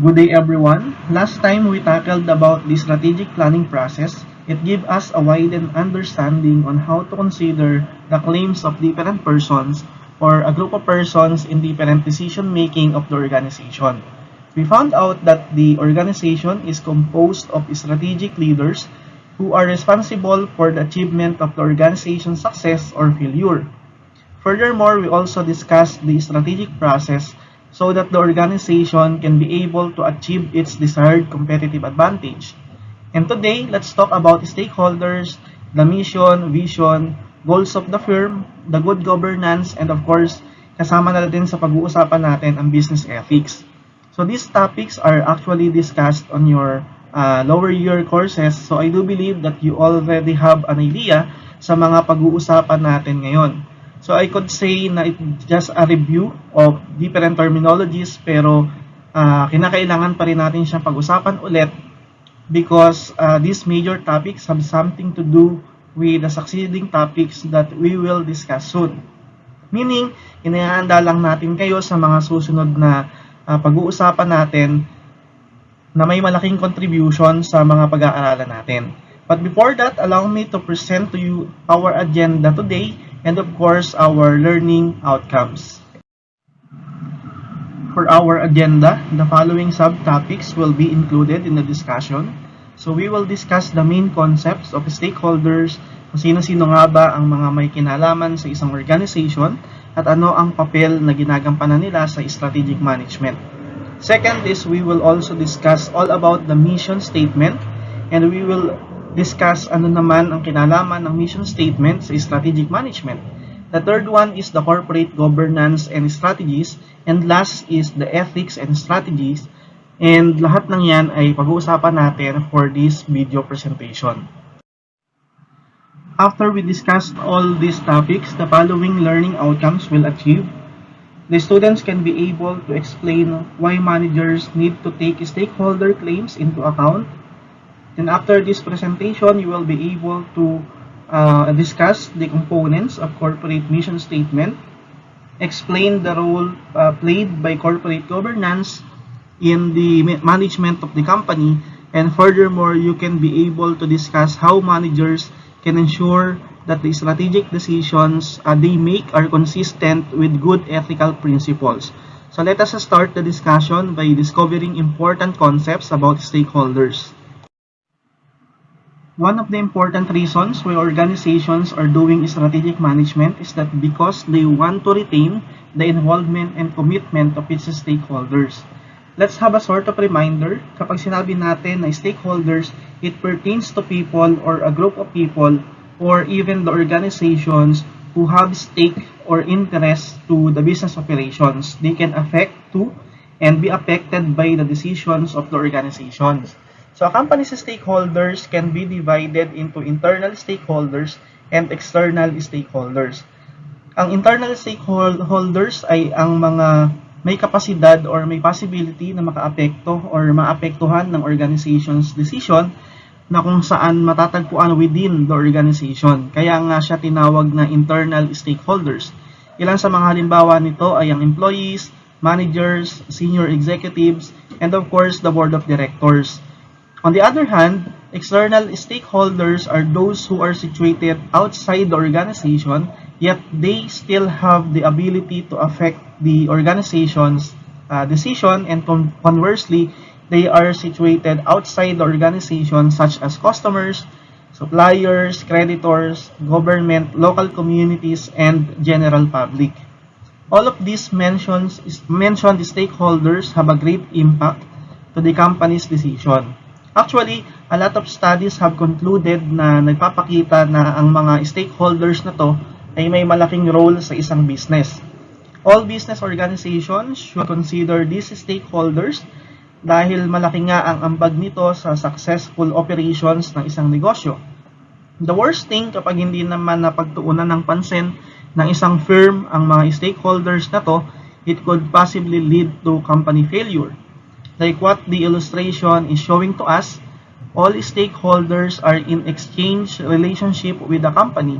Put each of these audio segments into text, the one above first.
Good day everyone. Last time we tackled about the strategic planning process. It gave us a widened understanding on how to consider the claims of different persons or a group of persons in different decision making of the organization. We found out that the organization is composed of strategic leaders who are responsible for the achievement of the organization's success or failure. Furthermore, we also discussed the strategic process so that the organization can be able to achieve its desired competitive advantage. And today, let's talk about stakeholders, the mission, vision, goals of the firm, the good governance, and of course, kasama na din sa pag-uusapan natin ang business ethics. So these topics are actually discussed on your lower year courses. So I do believe that you already have an idea sa mga pag-uusapan natin ngayon. So I could say na it's just a review of different terminologies pero kinakailangan pa rin natin siyang pag-usapan ulit because these major topics have something to do with the succeeding topics that we will discuss soon. Meaning, inihahanda lang natin kayo sa mga susunod na pag-uusapan natin na may malaking contribution sa mga pag-aaralan natin. But before that, allow me to present to you our agenda today and of course our learning outcomes. For our agenda, the following subtopics will be included in the discussion. So we will discuss the main concepts of stakeholders, kung sino-sino nga ba ang mga may kinalaman sa isang organization at ano ang papel na ginagampanan nila sa strategic management. Second is we will also discuss all about the mission statement and we will discuss ano naman ang kinalaman ng mission statement sa strategic management. The third one is the corporate governance and strategies, and last is the ethics and strategies. And lahat ng yan ay pag-uusapan natin for this video presentation. After we discussed all these topics, the following learning outcomes will achieve. The students can be able to explain why managers need to take stakeholder claims into account. Then after this presentation, you will be able to discuss the components of corporate mission statement, explain the role played by corporate governance in the management of the company, and furthermore, you can be able to discuss how managers can ensure that the strategic decisions they make are consistent with good ethical principles. So let us start the discussion by discovering important concepts about stakeholders. One of the important reasons why organizations are doing strategic management is that because they want to retain the involvement and commitment of its stakeholders. Let's have a sort of reminder, kapag sinabi natin na stakeholders, it pertains to people or a group of people or even the organizations who have stake or interest to the business operations. They can affect to and be affected by the decisions of the organizations. So, a company's stakeholders can be divided into internal stakeholders and external stakeholders. Ang internal stakeholders ay ang mga may kapasidad or may possibility na makaapekto or maapektuhan ng organization's decision na kung saan matatagpuan within the organization. Kaya nga siya tinawag na internal stakeholders. Ilan sa mga halimbawa nito ay ang employees, managers, senior executives, and of course, the board of directors. On the other hand, external stakeholders are those who are situated outside the organization, yet they still have the ability to affect the organization's decision, and conversely, they are situated outside the organization such as customers, suppliers, creditors, government, local communities, and general public. All of these mentioned stakeholders have a great impact to the company's decision. Actually, a lot of studies have concluded na nagpapakita na ang mga stakeholders na to ay may malaking role sa isang business. All business organizations should consider these stakeholders dahil malaki nga ang ambag nito sa successful operations ng isang negosyo. The worst thing kapag hindi naman napagtuunan ng pansin ng isang firm ang mga stakeholders na to, it could possibly lead to company failure. Like what the illustration is showing to us, all stakeholders are in exchange relationship with the company.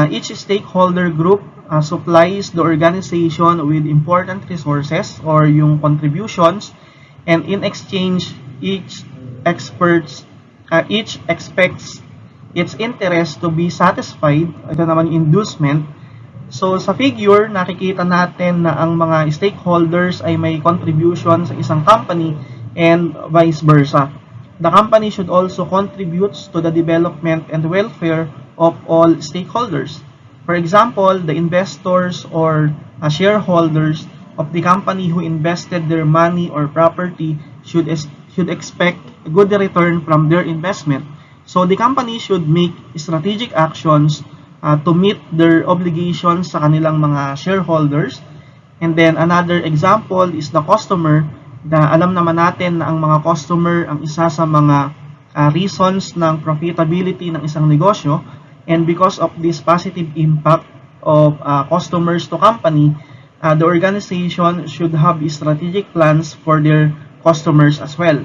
Each stakeholder group supplies the organization with important resources or yung contributions and in exchange, each expects its interest to be satisfied. Ito naman yung inducement. So sa figure, nakikita natin na ang mga stakeholders ay may contribution sa isang company and vice versa. The company should also contribute to the development and welfare of all stakeholders. For example, the investors or shareholders of the company who invested their money or property should expect a good return from their investment. So the company should make strategic actions to meet their obligations sa kanilang mga shareholders. And then another example is the customer. Alam naman natin na ang mga customer ang isa sa mga reasons ng profitability ng isang negosyo, and because of this positive impact of customers to company, the organization should have strategic plans for their customers as well.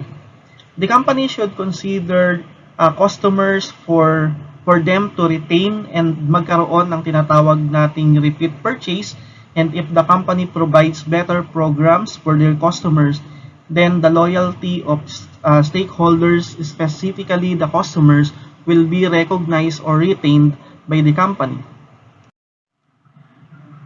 The company should consider customers for them to retain and magkaroon ng tinatawag nating repeat purchase. And if the company provides better programs for their customers, then the loyalty of stakeholders, specifically the customers, will be recognized or retained by the company.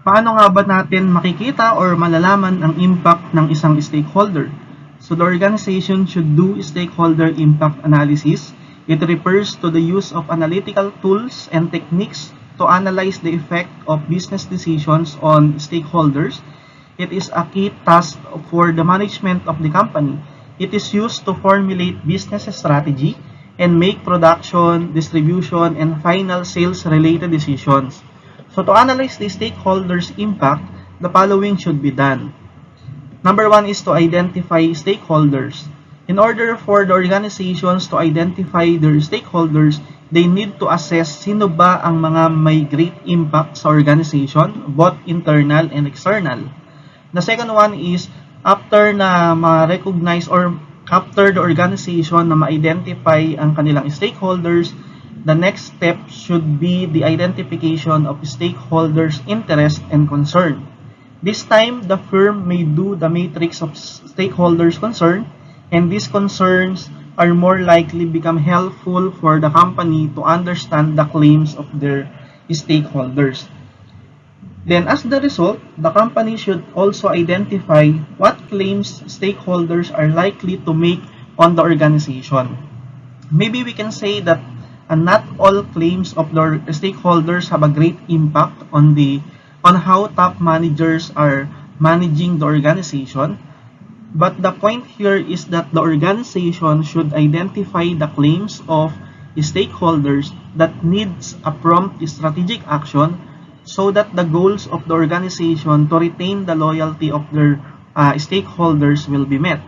Paano nga ba natin makikita or malalaman ang impact ng isang stakeholder? So the organization should do stakeholder impact analysis. It refers to the use of analytical tools and techniques to analyze the effect of business decisions on stakeholders. It is a key task for the management of the company. It is used to formulate business strategy and make production, distribution, and final sales-related decisions. So to analyze the stakeholders' impact, the following should be done. Number one is to identify stakeholders. In order for the organizations to identify their stakeholders, they need to assess sino ba ang mga may great impact sa organization, both internal and external. The second one is, after na ma-recognize or after the organization na ma-identify ang kanilang stakeholders, the next step should be the identification of stakeholders' interest and concern. This time, the firm may do the matrix of stakeholders' concern, and these concerns are more likely become helpful for the company to understand the claims of their stakeholders. Then, as the result, the company should also identify what claims stakeholders are likely to make on the organization. Maybe we can say that not all claims of the stakeholders have a great impact on how top managers are managing the organization. But the point here is that the organization should identify the claims of stakeholders that needs a prompt strategic action so that the goals of the organization to retain the loyalty of their stakeholders will be met.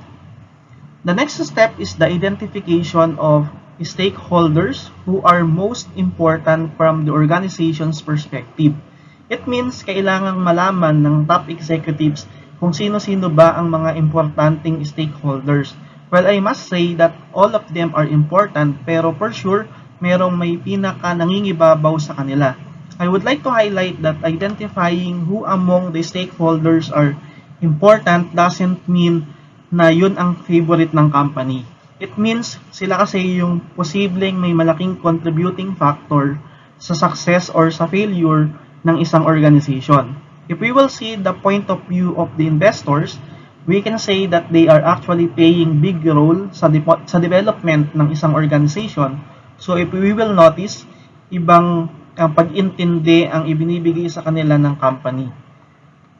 The next step is the identification of stakeholders who are most important from the organization's perspective. It means kailangang malaman ng top executives kung sino-sino ba ang mga importanteng stakeholders. Well, I must say that all of them are important, pero for sure, merong may pinaka nangingibabaw sa kanila. I would like to highlight that identifying who among the stakeholders are important doesn't mean na yun ang favorite ng company. It means sila kasi yung posibleng may malaking contributing factor sa success or sa failure ng isang organization. If we will see the point of view of the investors, we can say that they are actually playing big role sa development ng isang organization. So if we will notice, ibang pag-intindi ang ibinibigay sa kanila ng company.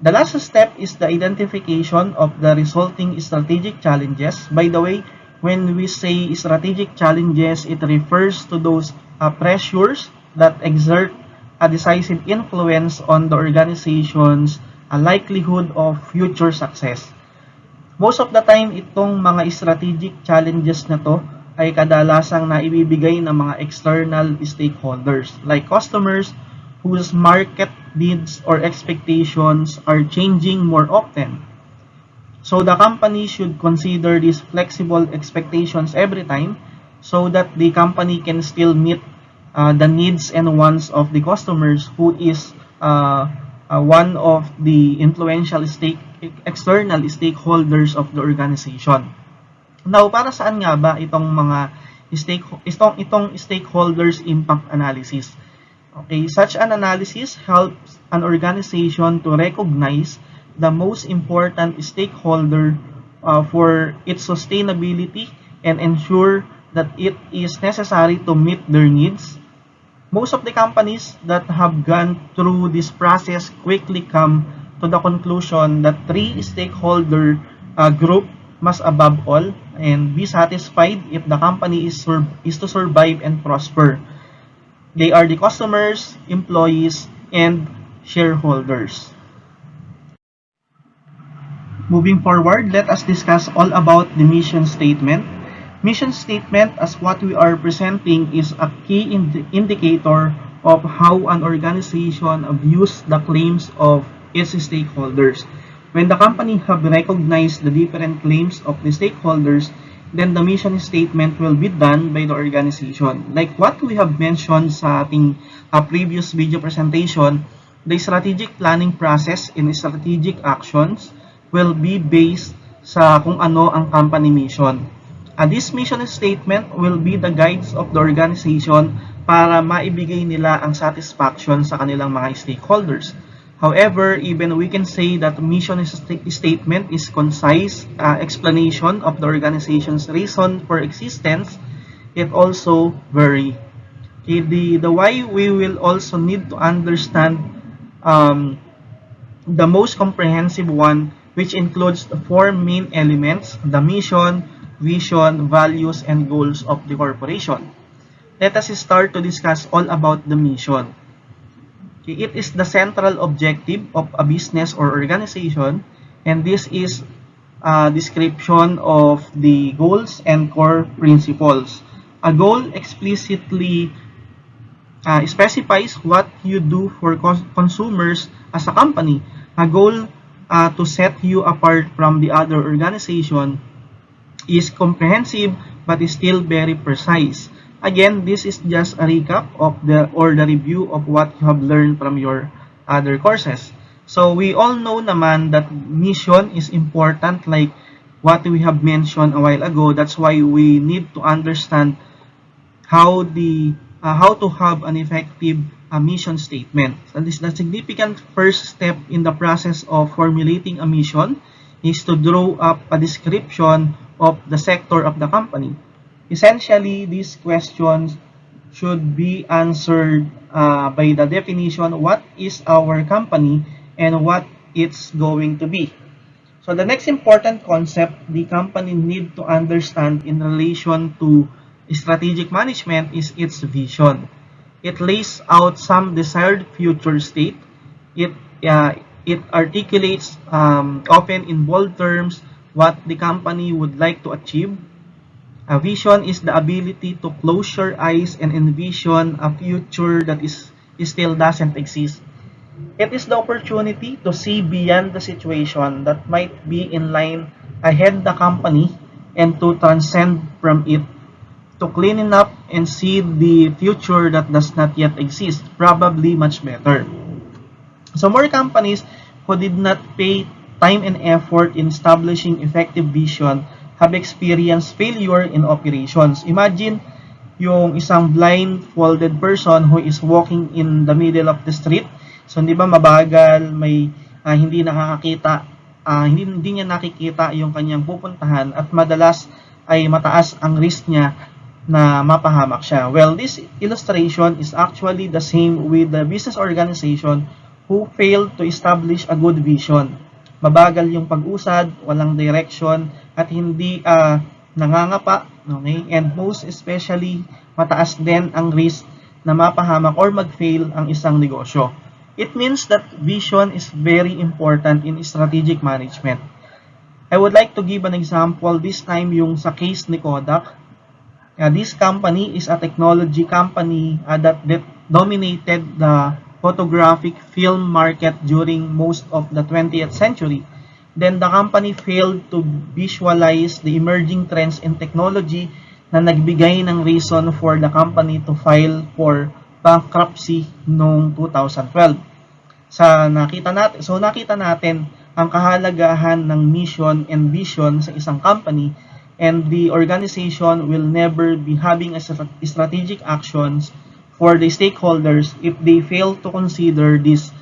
The last step is the identification of the resulting strategic challenges. By the way, when we say strategic challenges, it refers to those pressures that exert a decisive influence on the organization's likelihood of future success. Most of the time, itong mga strategic challenges na to ay kadalasang naibibigay ng mga external stakeholders like customers whose market needs or expectations are changing more often. So the company should consider these flexible expectations every time so that the company can still meet the needs and wants of the customers who is one of the influential external stakeholders of the organization. Now, para saan nga ba itong stakeholders impact analysis? Okay, such an analysis helps an organization to recognize the most important stakeholder for its sustainability and ensure that it is necessary to meet their needs. Most of the companies that have gone through this process quickly come to the conclusion that three stakeholder group must above all and be satisfied if the company is to survive and prosper. They are the customers, employees, and shareholders. Moving forward, let us discuss all about the mission statement. Mission statement, as what we are presenting, is a key indicator of how an organization views the claims of its stakeholders. When the company have recognized the different claims of the stakeholders, then the mission statement will be done by the organization. Like what we have mentioned sa ating previous video presentation, the strategic planning process and strategic actions will be based sa kung ano ang company mission. This mission statement will be the guides of the organization para maibigay nila ang satisfaction sa kanilang mga stakeholders. However, even we can say that mission statement is concise explanation of the organization's reason for existence. It also vary. Okay, the why we will also need to understand the most comprehensive one, which includes the four main elements: the mission, vision, values, and goals of the corporation. Let us start to discuss all about the mission. It is the central objective of a business or organization, and this is a description of the goals and core principles. A goal explicitly specifies what you do for consumers as a company. A goal to set you apart from the other organization is comprehensive but is still very precise. Again, this is just a recap of the review of what you have learned from your other courses. So we all know naman that mission is important, like what we have mentioned a while ago. That's why we need to understand how to have an effective mission statement. So this, the significant first step in the process of formulating a mission is to draw up a description of the sector of the company. Essentially, these questions should be answered by the definition, what is our company and what it's going to be. So the next important concept the company need to understand in relation to strategic management is its vision. It lays out some desired future state. It articulates often in bold terms what the company would like to achieve. A vision is the ability to close your eyes and envision a future that still doesn't exist. It is the opportunity to see beyond the situation that might be in line ahead the company and to transcend from it, to clean it up and see the future that does not yet exist, probably much better. So more companies who did not pay time and effort in establishing effective vision have experienced failure in operations. Imagine yung isang blindfolded person who is walking in the middle of the street. So, di ba mabagal, may hindi nakakakita, hindi niya nakikita yung kanyang pupuntahan at madalas ay mataas ang risk niya na mapahamak siya. Well, this illustration is actually the same with the business organization who failed to establish a good vision. Mabagal yung pag-usad, walang direction, at hindi nangangapa, okay? And most especially, mataas din ang risk na mapahamak or mag-fail ang isang negosyo. It means that vision is very important in strategic management. I would like to give an example, this time yung sa case ni Kodak. This company is a technology company that dominated the photographic film market during most of the 20th century. Then the company failed to visualize the emerging trends in technology na nagbigay ng reason for the company to file for bankruptcy noong 2012. Nakita natin ang kahalagahan ng mission and vision sa isang company, and the organization will never be having a strategic actions for the stakeholders if they fail to consider these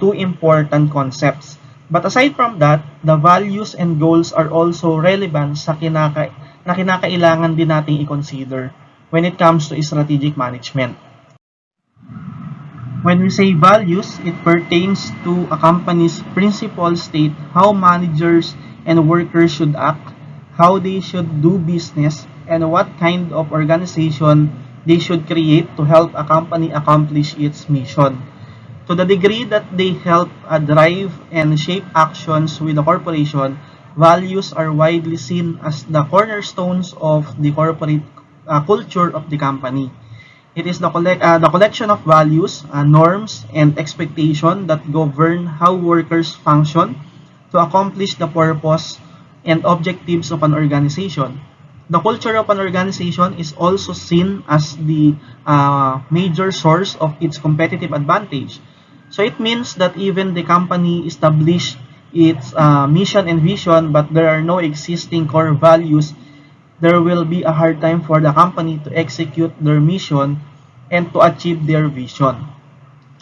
two important concepts. But aside from that, the values and goals are also relevant na kinakailangan din nating i-consider when it comes to strategic management. When we say values, it pertains to a company's principles state how managers and workers should act, how they should do business, and what kind of organization they should create to help a company accomplish its mission. To the degree that they help drive and shape actions with the corporation, values are widely seen as the cornerstones of the corporate culture of the company. It is the collection of values, norms, and expectations that govern how workers function to accomplish the purpose and objectives of an organization. The culture of an organization is also seen as the major source of its competitive advantage. So it means that even the company established its mission and vision, but there are no existing core values, there will be a hard time for the company to execute their mission and to achieve their vision.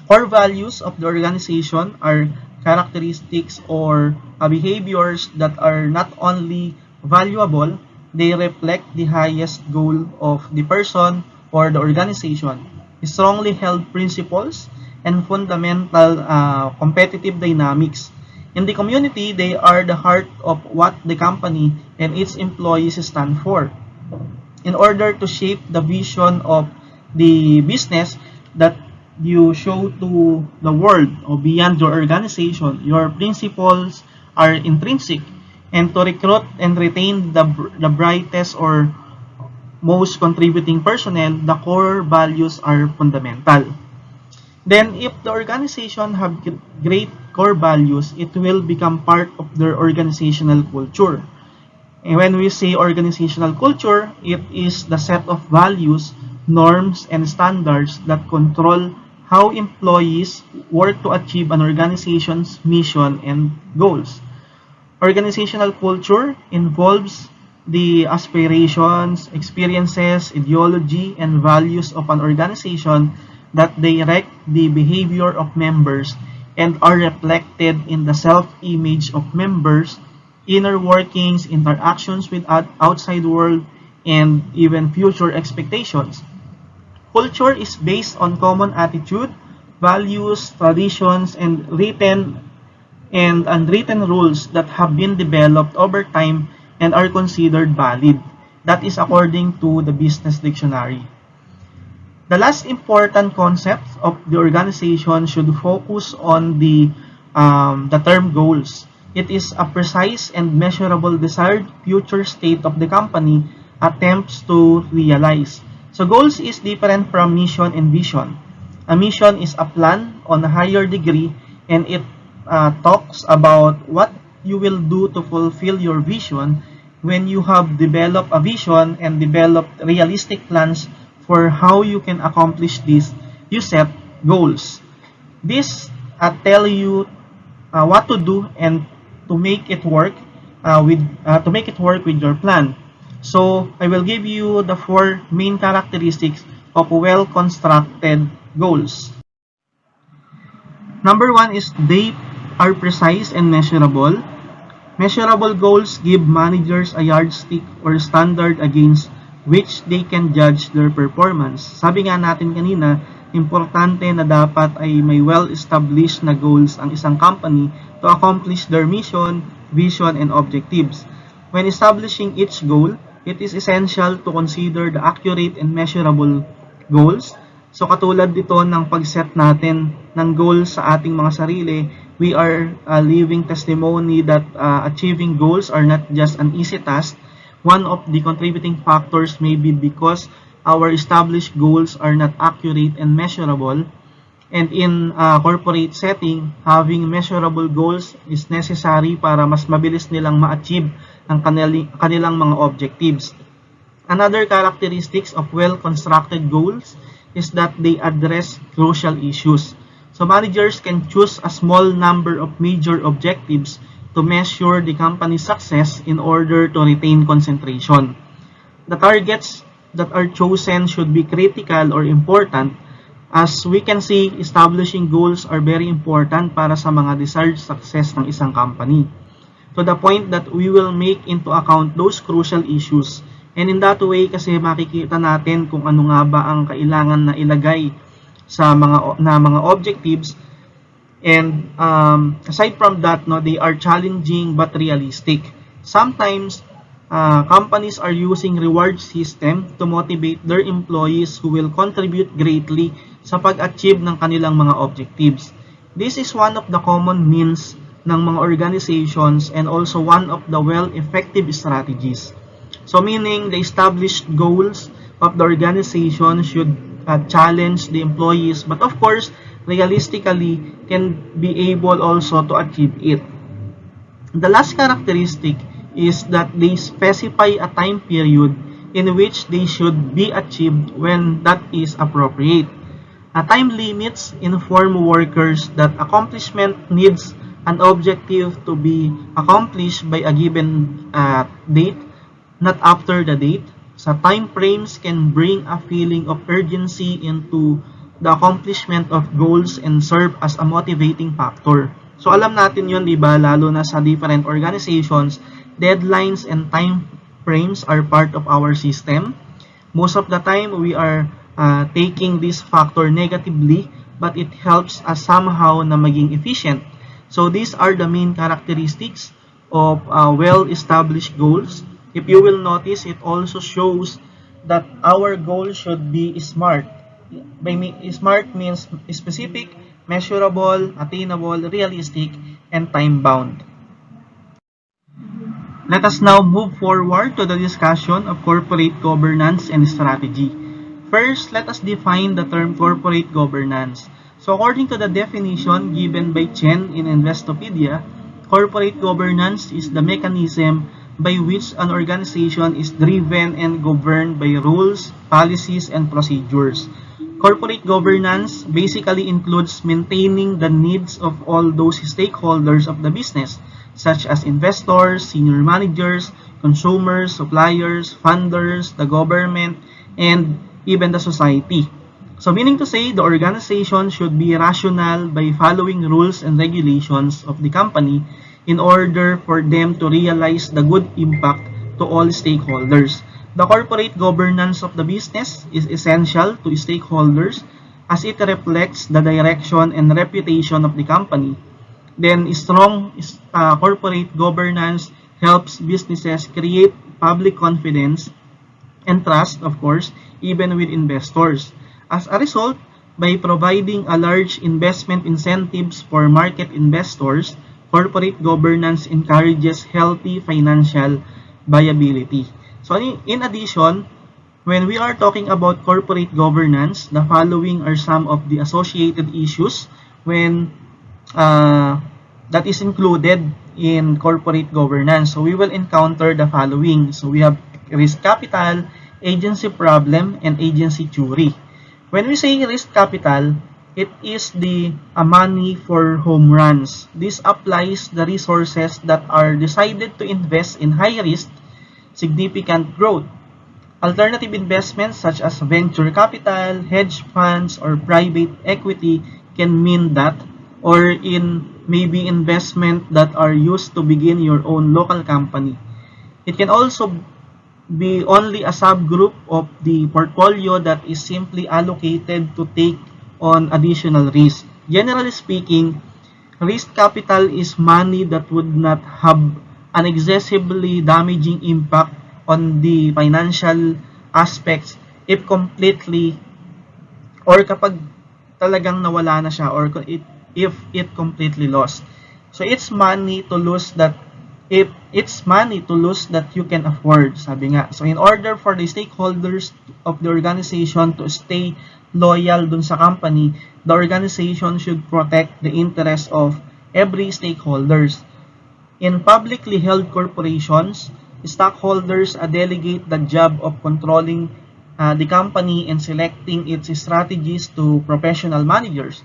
Core values of the organization are characteristics or behaviors that are not only valuable, they reflect the highest goal of the person or the organization. Strongly held principles and fundamental competitive dynamics. In the community, they are the heart of what the company and its employees stand for. In order to shape the vision of the business that you show to the world or beyond your organization, your principles are intrinsic. And to recruit and retain the brightest or most contributing personnel, the core values are fundamental. Then, if the organization have great core values, it will become part of their organizational culture. And when we say organizational culture, it is the set of values, norms, and standards that control how employees work to achieve an organization's mission and goals. Organizational culture involves the aspirations, experiences, ideology, and values of an organization that direct the behavior of members and are reflected in the self-image of members, inner workings, interactions with outside world, and even future expectations. Culture is based on common attitude, values, traditions, and written and unwritten rules that have been developed over time and are considered valid. That is according to the Business Dictionary. The last important concept of the organization should focus on the term goals. It is a precise and measurable desired future state of the company attempts to realize. So goals is different from mission and vision. A mission is a plan on a higher degree, and it talks about what you will do to fulfill your vision. When you have developed a vision and developed realistic plans for how you can accomplish this, you set goals. This tell you what to do and to make it work with your plan. So I will give you the 4 main characteristics of well-constructed goals. Number 1 is they are precise and measurable. Measurable goals give managers a yardstick or standard against which they can judge their performance. Sabi nga natin kanina, importante na dapat ay may well-established na goals ang isang company to accomplish their mission, vision, and objectives. When establishing each goal, it is essential to consider the accurate and measurable goals. So katulad dito ng pag-set natin ng goals sa ating mga sarili, we are a living testimony that achieving goals are not just an easy task. One of the contributing factors may be because our established goals are not accurate and measurable. And in a corporate setting, having measurable goals is necessary para mas mabilis nilang ma-achieve ang kanilang mga objectives. Another characteristics of well-constructed goals is that they address crucial issues. So managers can choose a small number of major objectives to measure the company's success in order to retain concentration. The targets that are chosen should be critical or important. As we can see, establishing goals are very important para sa mga desired success ng isang company, to the point that we will make into account those crucial issues. And in that way, kasi makikita natin kung ano nga ba ang kailangan na ilagay sa mga objectives. And aside from that, no, they are challenging but realistic. Sometimes, companies are using reward system to motivate their employees who will contribute greatly sa pag-achieve ng kanilang mga objectives. This is one of the common means ng mga organizations and also one of the well-effective strategies. So meaning, the established goals of the organization should challenge the employees, but of course, realistically can be able also to achieve it. The last characteristic is that they specify a time period in which they should be achieved when that is appropriate. Time limits inform workers that accomplishment needs an objective to be accomplished by a given date, not after the date. So time frames can bring a feeling of urgency into the accomplishment of goals and serve as a motivating factor. So alam natin yun, di ba, lalo na sa different organizations, deadlines and time frames are part of our system. Most of the time, we are taking this factor negatively, but it helps us somehow na maging efficient. So these are the main characteristics of well-established goals. If you will notice, it also shows that our goal should be SMART. SMART means specific, measurable, attainable, realistic, and time-bound. Let us now move forward to the discussion of corporate governance and strategy. First, let us define the term corporate governance. So according to the definition given by Chen in Investopedia, corporate governance is the mechanism by which an organization is driven and governed by rules, policies, and procedures. Corporate governance basically includes maintaining the needs of all those stakeholders of the business, such as investors, senior managers, consumers, suppliers, funders, the government, and even the society. So meaning to say, the organization should be rational by following rules and regulations of the company in order for them to realize the good impact to all stakeholders. The corporate governance of the business is essential to stakeholders as it reflects the direction and reputation of the company. Then, strong corporate governance helps businesses create public confidence and trust, of course, even with investors. As a result, by providing a large investment incentives for market investors, corporate governance encourages healthy financial viability. So, in addition, when we are talking about corporate governance, the following are some of the associated issues when that is included in corporate governance. So we will encounter the following. So we have risk capital, agency problem, and agency theory. When we say risk capital, it is the money for home runs. This applies the resources that are decided to invest in high risk, significant growth. Alternative investments such as venture capital, hedge funds, or private equity can mean that, or in maybe investment that are used to begin your own local company. It can also be only a subgroup of the portfolio that is simply allocated to take on additional risk. Generally speaking, risk capital is money that would not have an excessively damaging impact on the financial aspects if completely or kapag talagang nawala na siya or if it completely lost. So it's money to lose that if it's money to lose that you can afford, sabi nga. So in order for the stakeholders of the organization to stay loyal dun sa company, the organization should protect the interests of every stakeholders. In publicly held corporations, stockholders delegate the job of controlling the company and selecting its strategies to professional managers.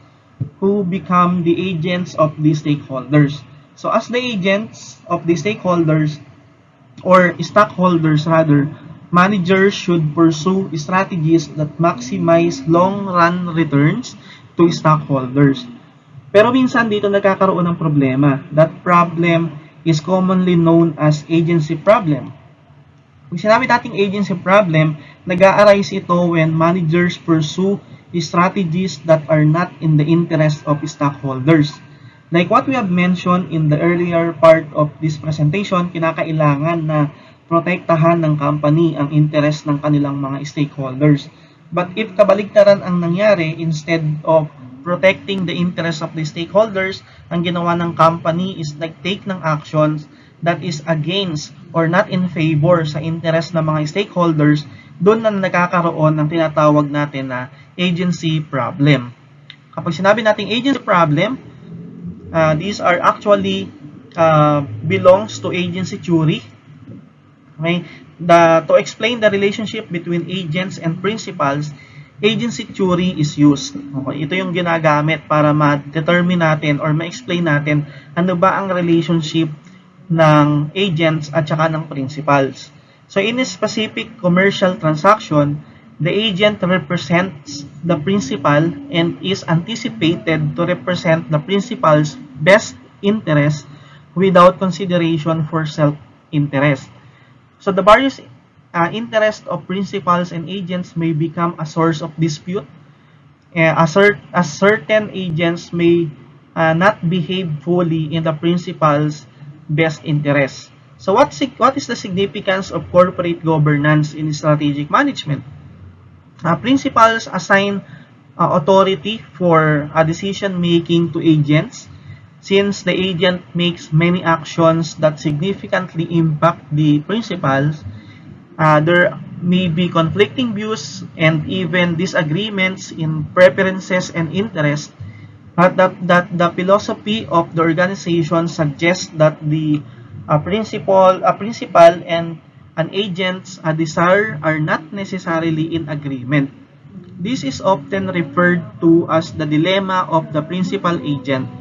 who become the agents of the stakeholders. So as the agents of the stakeholders or stockholders rather, managers should pursue strategies that maximize long-run returns to stockholders. Pero minsan dito nagkakaroon ng problema. That problem is commonly known as agency problem. Kung sinabi nating agency problem, nag-a-arise ito when managers pursue strategies that are not in the interest of stockholders. Like what we have mentioned in the earlier part of this presentation, kinakailangan na protektahan ng company ang interest ng kanilang mga stakeholders. But if kabaligtaran ang nangyari, instead of protecting the interest of the stakeholders, ang ginawa ng company is nag-take ng actions that is against or not in favor sa interest ng mga stakeholders, doon na nakakaroon ng tinatawag natin na agency problem. Kapag sinabi nating agency problem, these are actually belongs to agency theory. Okay? To explain the relationship between agents and principals, agency theory is used. Okay? Ito yung ginagamit para ma-determine natin or ma-explain natin ano ba ang relationship ng agents at saka ng principals. So in a specific commercial transaction, the agent represents the principal and is anticipated to represent the principal's best interest without consideration for self-interest. So the various interests of principals and agents may become a source of dispute. As certain agents may not behave fully in the principal's best interest. So what is the significance of corporate governance in strategic management? Principals assign authority for decision making to agents. Since the agent makes many actions that significantly impact the principals, there may be conflicting views and even disagreements in preferences and interests. But that the philosophy of the organization suggests that the principal and an agent's desire are not necessarily in agreement. This is often referred to as the dilemma of the principal agent.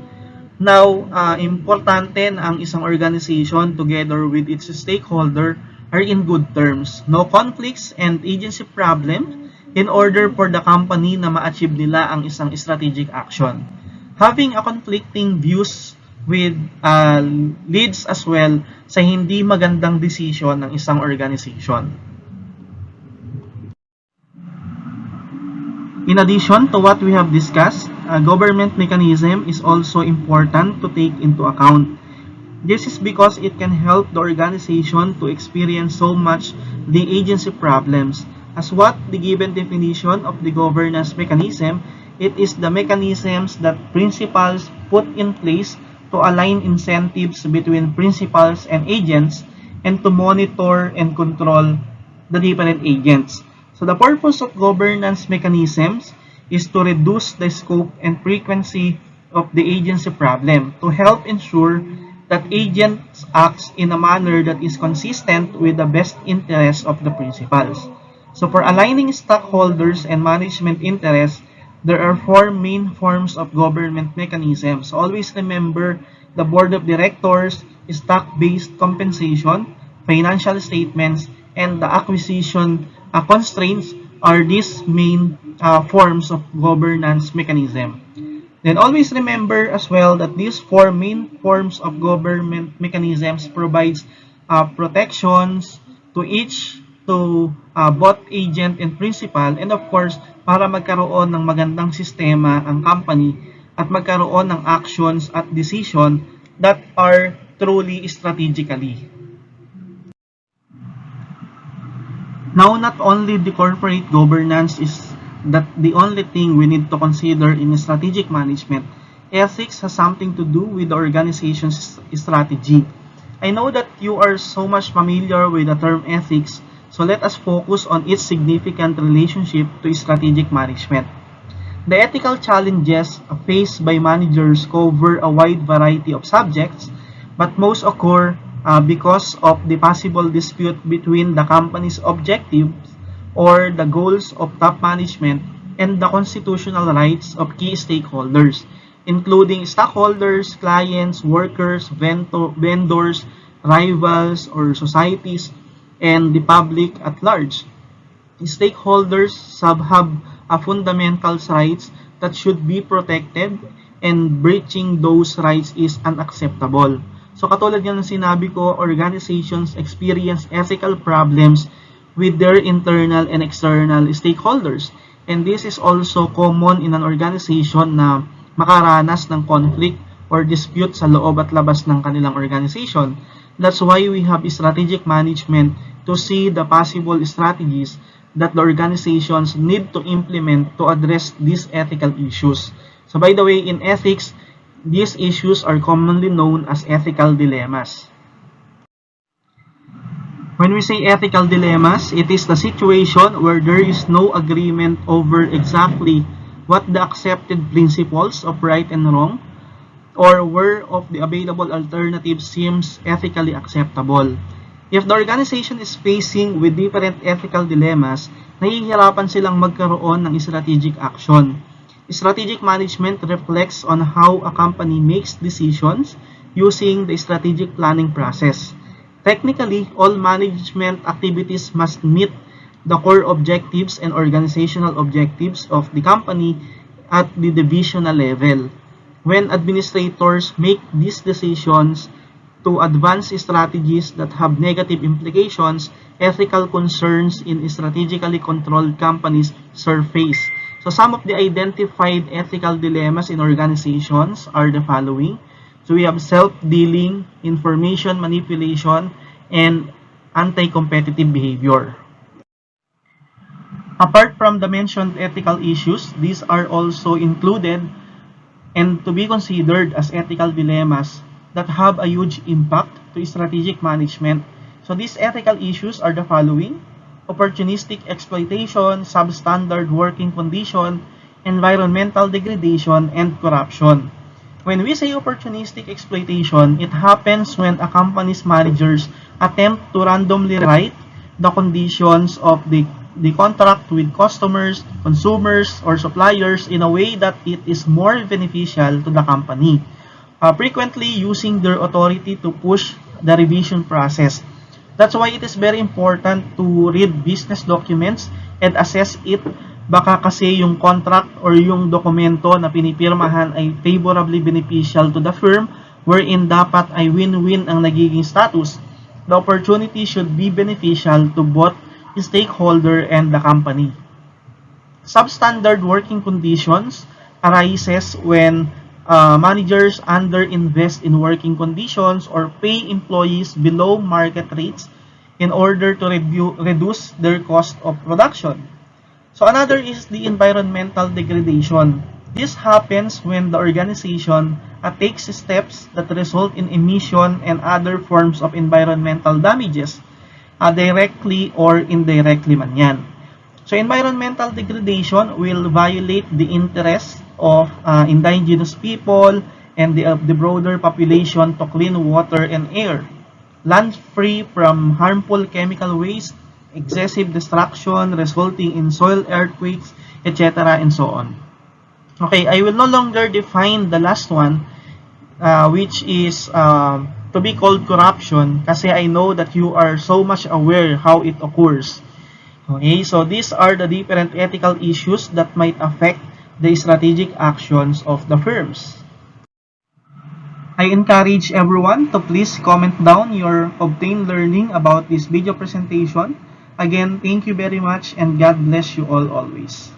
Now, importante na ang isang organization together with its stakeholder are in good terms. No conflicts and agency problem in order for the company na ma-achieve nila ang isang strategic action. Having a conflicting views with leads as well sa hindi magandang decision ng isang organization. In addition to what we have discussed, a government mechanism is also important to take into account. This is because it can help the organization to experience so much the agency problems. As what the given definition of the governance mechanism, it is the mechanisms that principals put in place to align incentives between principals and agents and to monitor and control the different agents. So the purpose of governance mechanisms is to reduce the scope and frequency of the agency problem to help ensure that agents act in a manner that is consistent with the best interests of the principals. So for aligning stockholders and management interests, there are four main forms of government mechanisms. So always remember the board of directors, stock-based compensation, financial statements, and the acquisition constraints are these main forms of governance mechanism. Then always remember as well that these four main forms of government mechanisms provides protections to both agent and principal, and of course para magkaroon ng magandang sistema ang company at magkaroon ng actions at decision that are truly strategically. Now, not only the corporate governance is that the only thing we need to consider in strategic management, ethics has something to do with the organization's strategy. I know that you are so much familiar with the term ethics, so let us focus on its significant relationship to strategic management. The ethical challenges faced by managers cover a wide variety of subjects, but most occur because of the possible dispute between the company's objectives or the goals of top management and the constitutional rights of key stakeholders, including stockholders, clients, workers, vendors, rivals, or societies, and the public at large. Stakeholders have a fundamental rights that should be protected, and breaching those rights is unacceptable. So katulad nga ng sinabi ko, organizations experience ethical problems with their internal and external stakeholders. And this is also common in an organization na makaranas ng conflict or dispute sa loob at labas ng kanilang organization. That's why we have strategic management to see the possible strategies that the organizations need to implement to address these ethical issues. So by the way, in ethics, these issues are commonly known as ethical dilemmas. When we say ethical dilemmas, it is the situation where there is no agreement over exactly what the accepted principles of right and wrong, or where of the available alternatives seems ethically acceptable. If the organization is facing with different ethical dilemmas, nahihirapan silang magkaroon ng strategic action. Strategic management reflects on how a company makes decisions using the strategic planning process. Technically, all management activities must meet the core objectives and organizational objectives of the company at the divisional level. When administrators make these decisions to advance strategies that have negative implications, ethical concerns in strategically controlled companies surface. So some of the identified ethical dilemmas in organizations are the following. So we have self-dealing, information manipulation, and anti-competitive behavior. Apart from the mentioned ethical issues, these are also included and to be considered as ethical dilemmas that have a huge impact to strategic management. So these ethical issues are the following: opportunistic exploitation, substandard working condition, environmental degradation, and corruption. When we say opportunistic exploitation, it happens when a company's managers attempt to randomly write the conditions of the contract with customers, consumers, or suppliers in a way that it is more beneficial to the company, frequently using their authority to push the revision process. That's why it is very important to read business documents and assess it. Baka kasi yung contract or yung dokumento na pinipirmahan ay favorably beneficial to the firm, wherein dapat ay win-win ang nagiging status. The opportunity should be beneficial to both the stakeholder and the company. Substandard working conditions arises when managers underinvest in working conditions or pay employees below market rates in order to reduce their cost of production. So another is the environmental degradation. This happens when the organization takes steps that result in emission and other forms of environmental damages, directly or indirectly man yan. So environmental degradation will violate the interests of indigenous people and the broader population to clean water and air, land free from harmful chemical waste, excessive destruction resulting in soil earthquakes, etc. and so on. Okay, I will no longer define the last one, which is to be called corruption, kasi I know that you are so much aware how it occurs. Okay, so these are the different ethical issues that might affect the strategic actions of the firms. I encourage everyone to please comment down your obtained learning about this video presentation. Again, thank you very much and God bless you all always.